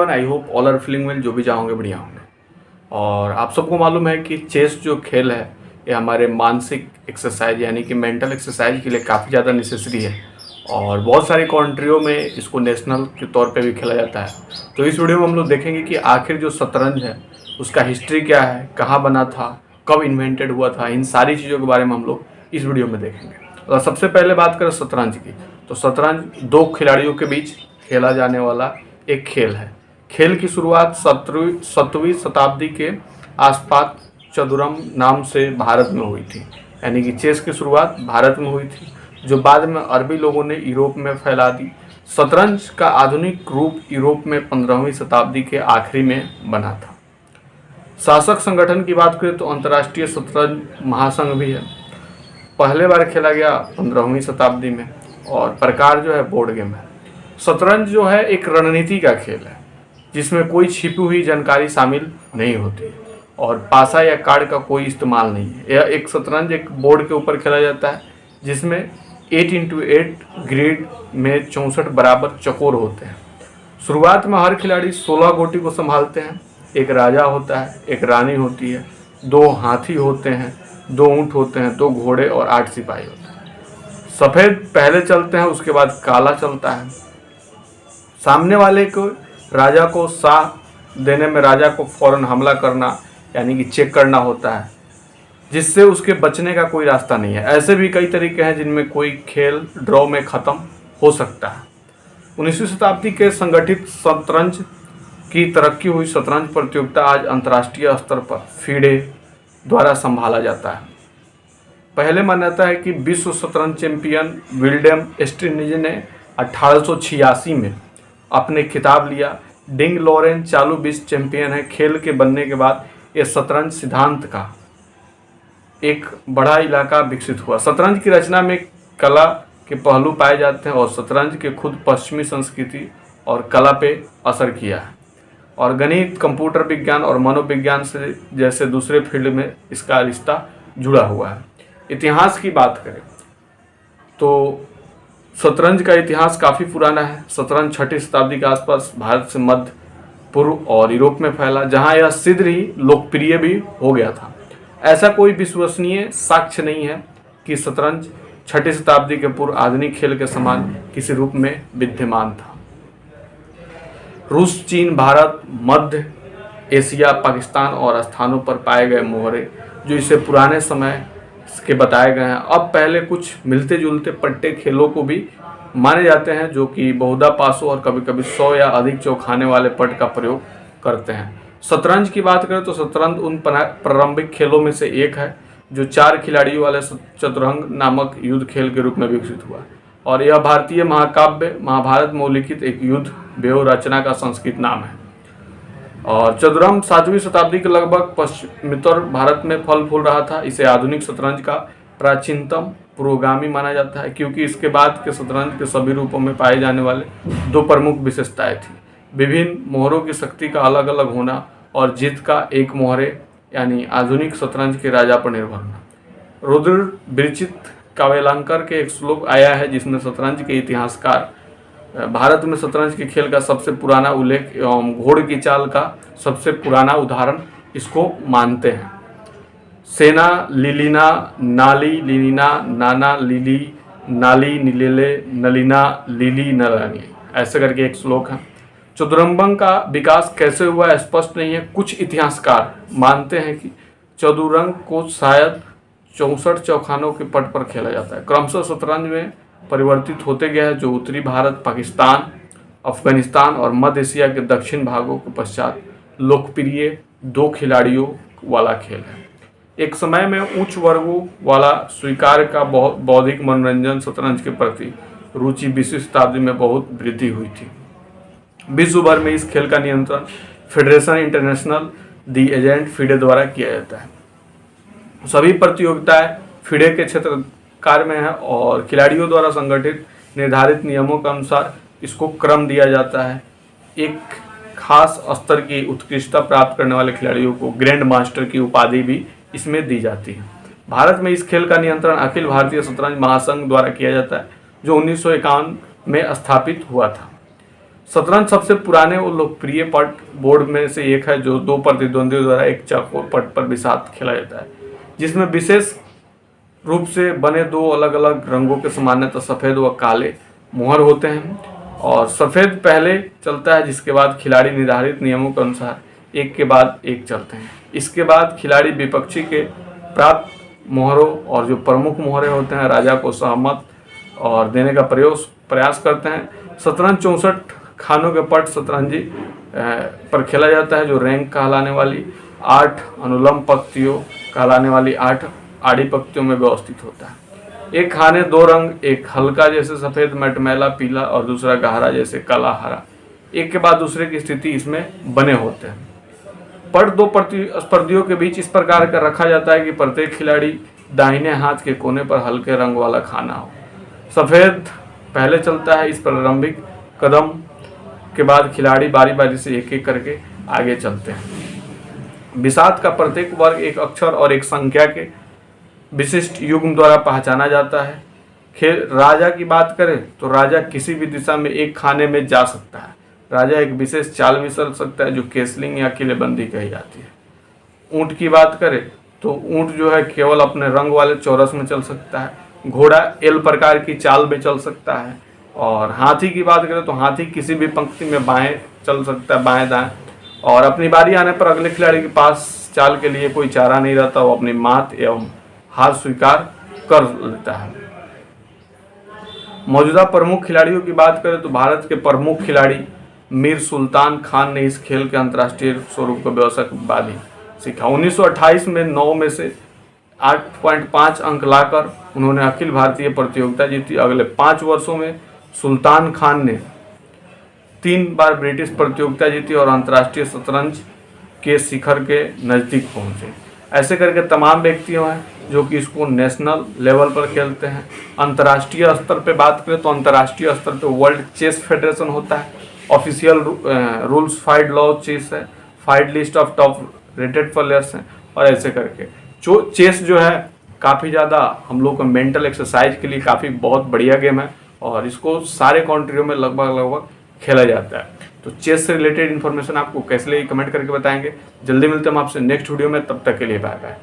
I hope all are feeling well. जो भी चाहोगे बढ़िया होंगे। और आप सबको मालूम है कि चेस जो खेल है ये हमारे मानसिक एक्सरसाइज यानी कि मेंटल एक्सरसाइज के लिए काफ़ी ज़्यादा नेसेसरी है और बहुत सारी कंट्रियों में इसको नेशनल के तौर पे भी खेला जाता है। तो इस वीडियो में हम लोग देखेंगे कि आखिर जो शतरंज है उसका हिस्ट्री क्या है, कहाँ बना था, कब इन्वेंटेड हुआ था, इन सारी चीज़ों के बारे में हम लोग इस वीडियो में देखेंगे। और सबसे पहले बात करें शतरंज की, तो शतरंज दो खिलाड़ियों के बीच खेला जाने वाला एक खेल है। खेल की शुरुआत 17वीं शताब्दी के आसपास चतुरंग नाम से भारत में हुई थी, यानी कि चेस की शुरुआत भारत में हुई थी जो बाद में अरबी लोगों ने यूरोप में फैला दी। शतरंज का आधुनिक रूप यूरोप में 15वीं शताब्दी के आखिरी में बना था। शासक संगठन की बात करें तो अंतर्राष्ट्रीय शतरंज महासंघ भी है। पहले बार खेला गया 15वीं शताब्दी में और प्रकार जो है बोर्ड गेम है। शतरंज जो है एक रणनीति का खेल है जिसमें कोई छिपी हुई जानकारी शामिल नहीं होती और पासा या कार्ड का कोई इस्तेमाल नहीं है। यह एक शतरंज एक बोर्ड के ऊपर खेला जाता है जिसमें 8x8 ग्रिड में 64 बराबर चकोर होते हैं। शुरुआत में हर खिलाड़ी 16 गोटी को संभालते हैं। एक राजा होता है, एक रानी होती है, 2 हाथी होते हैं, 2 ऊँट होते हैं, 2 घोड़े और 8 सिपाही होते हैं। सफ़ेद पहले चलते हैं, उसके बाद काला चलता है। सामने वाले को राजा को शाह देने में राजा को फौरन हमला करना यानी कि चेक करना होता है जिससे उसके बचने का कोई रास्ता नहीं है। ऐसे भी कई तरीके हैं जिनमें कोई खेल ड्रॉ में ख़त्म हो सकता है। 19वीं शताब्दी के संगठित शतरंज की तरक्की हुई शतरंज प्रतियोगिता आज अंतर्राष्ट्रीय स्तर पर फीडे द्वारा संभाला जाता है। पहले मान्यता है कि विश्व शतरंज चैंपियन विल्डेम एस्ट्रिनिज ने 1886 में अपने खिताब लिया। डिंग लॉरेन चालू विश्व चैंपियन है। खेल के बनने के बाद यह शतरंज सिद्धांत का एक बड़ा इलाका विकसित हुआ। शतरंज की रचना में कला के पहलू पाए जाते हैं और शतरंज के खुद पश्चिमी संस्कृति और कला पे असर किया है और गणित, कंप्यूटर विज्ञान और मनोविज्ञान से जैसे दूसरे फील्ड में इसका रिश्ता जुड़ा हुआ है। इतिहास की बात करें तो शतरंज का इतिहास काफ़ी पुराना है। शतरंज 6वीं शताब्दी के आसपास भारत से मध्य पूर्व और यूरोप में फैला, जहां यह शीघ्र ही लोकप्रिय भी हो गया था। ऐसा कोई विश्वसनीय साक्ष्य नहीं है कि शतरंज 6वीं शताब्दी के पूर्व आधुनिक खेल के समान किसी रूप में विद्यमान था। रूस, चीन, भारत, मध्य एशिया, पाकिस्तान और स्थानों पर पाए गए मोहरे जो इसे पुराने समय के बताए गए हैं। अब पहले कुछ मिलते जुलते पट्टे खेलों को भी माने जाते हैं जो कि बहुधा पासों और कभी कभी 100 या अधिक चौखाने वाले पट का प्रयोग करते हैं। शतरंज की बात करें तो शतरंज उन प्रारंभिक खेलों में से एक है जो 4 खिलाड़ियों वाले चतुरंग नामक युद्ध खेल के रूप में विकसित हुआ और यह भारतीय महाकाव्य महाभारत में उल्लिखित एक युद्ध व्यूह रचना का संस्कृत नाम है। और चतुरंग 7वीं शताब्दी के लगभग पश्चिमोत्तर भारत में फल फूल रहा था। इसे आधुनिक शतरंज का प्राचीनतम पुरोगामी माना जाता है क्योंकि इसके बाद के शतरंज के सभी रूपों में पाए जाने वाले 2 प्रमुख विशेषताएं थी: विभिन्न मोहरों की शक्ति का अलग अलग होना और जीत का एक मोहरे यानी आधुनिक शतरंज के राजा पर निर्भर होना। रुद्र विरचित काव्यालंकार के एक श्लोक आया है जिसमें शतरंज के इतिहासकार भारत में शतरंज के खेल का सबसे पुराना उल्लेख एवं घोड़ की चाल का सबसे पुराना उदाहरण इसको मानते हैं। सेना लिलिना नाली लिलिना नाना लिली नाली नीलेले नलिना लिली नलानी, ऐसे करके एक श्लोक है। चतुरंग का विकास कैसे हुआ स्पष्ट नहीं है। कुछ इतिहासकार मानते हैं कि चतुरंग को शायद 64 चौखानों के पट पर खेला जाता है। क्रमशः शतरंज में परिवर्तित होते गया है जो उत्तरी भारत, पाकिस्तान, अफगानिस्तान और मध्य एशिया के दक्षिण भागों के पश्चात लोकप्रिय 2 खिलाड़ियों वाला खेल है। एक समय में उच्च वर्गों वाला स्वीकार का बौद्धिक मनोरंजन शतरंज के प्रति रुचि 20वीं शताब्दी में बहुत वृद्धि हुई थी। विश्व भर में इस खेल का नियंत्रण फेडरेशन इंटरनेशनल दी एजेंट फीडे द्वारा किया जाता है। सभी प्रतियोगिताएं फीडे के क्षेत्र कार्य में है और खिलाड़ियों द्वारा संगठित निर्धारित नियमों के अनुसार इसको क्रम दिया जाता है। एक खास स्तर की उत्कृष्टता प्राप्त करने वाले खिलाड़ियों को ग्रैंड मास्टर की उपाधि भी इसमें दी जाती है। भारत में इस खेल का नियंत्रण अखिल भारतीय शतरंज महासंघ द्वारा किया जाता है जो 1951 में स्थापित हुआ था। शतरंज सबसे पुराने और लोकप्रिय पट बोर्ड में से एक है जो दो प्रतिद्वंदियों द्वारा एक चौकोर पट पर भी साथ खेला जाता है, जिसमें विशेष रूप से बने दो अलग अलग रंगों के सामान्यतः सफ़ेद व काले मुहर होते हैं। और सफ़ेद पहले चलता है, जिसके बाद खिलाड़ी निर्धारित नियमों के अनुसार एक के बाद एक चलते हैं। इसके बाद खिलाड़ी विपक्षी के प्राप्त मोहरों और जो प्रमुख मोहरे होते हैं राजा को सहमत और देने का प्रयास करते हैं। शतरंज 64 खानों के पट शतरंजी पर खेला जाता है, जो रैंक कहलाने वाली 8 अनुलंब पंक्तियों कहलाने वाली 8 आड़ी पंक्तियों में व्यवस्थित होता है। एक खाने दो रंग, एक हल्का जैसे सफ़ेद मटमैला पीला और दूसरा गहरा जैसे काला हरा, एक के बाद दूसरे की स्थिति इसमें बने होते हैं। पट दो प्रतिस्पर्धियों के बीच इस प्रकार का रखा जाता है कि प्रत्येक खिलाड़ी दाहिने हाथ के कोने पर हल्के रंग वाला खाना हो। सफ़ेद पहले चलता है। इस प्रारंभिक कदम के बाद खिलाड़ी बारी बारी से एक एक करके आगे चलते हैं। बिसात का प्रत्येक वर्ग एक अक्षर और एक संख्या के विशिष्ट युग्म द्वारा पहचाना जाता है। खेल राजा की बात करें तो राजा किसी भी दिशा में एक खाने में जा सकता है। राजा एक विशेष चाल भी चल सकता है जो केसलिंग या किलेबंदी कही जाती है। ऊंट की बात करें तो ऊंट जो है केवल अपने रंग वाले चौरस में चल सकता है। घोड़ा एल प्रकार की चाल में चल सकता है। और हाथी की बात करें तो हाथी किसी भी पंक्ति में बाएं चल सकता है, बाएं दाएं। और अपनी बारी आने पर अगले खिलाड़ी के पास चाल के लिए कोई चारा नहीं रहता, वो अपनी मात एवं हार स्वीकार कर लेता है। मौजूदा प्रमुख खिलाड़ियों की बात करें तो भारत के प्रमुख खिलाड़ी मीर सुल्तान खान ने इस खेल के अंतर्राष्ट्रीय स्वरूप को व्यवसाय बाद ही सीखा। 1928 में 9 में से 8.5 अंक लाकर उन्होंने अखिल भारतीय प्रतियोगिता जीती। अगले 5 वर्षों में सुल्तान खान ने 3 बार ब्रिटिश प्रतियोगिता जीती और अंतर्राष्ट्रीय शतरंज के शिखर के नज़दीक पहुंचे। ऐसे करके तमाम व्यक्तियों हैं जो कि इसको नेशनल लेवल पर खेलते हैं। अंतर्राष्ट्रीय स्तर पे बात करें तो अंतर्राष्ट्रीय स्तर पे वर्ल्ड चेस फेडरेशन होता है। Official rules FIDE law chess है, FIDE list of top rated players हैं। और ऐसे करके जो चेस जो है काफ़ी ज़्यादा हम लोग का मेंटल एक्सरसाइज के लिए काफ़ी बहुत बढ़िया गेम है और इसको सारे कंट्रियों में लगभग खेला जाता है। तो चेस से रिलेटेड इन्फॉर्मेशन आपको कैसे लगी कमेंट करके बताएंगे। जल्दी मिलते हैं हम आपसे नेक्स्ट वीडियो में, तब तक के लिए बाय बाय।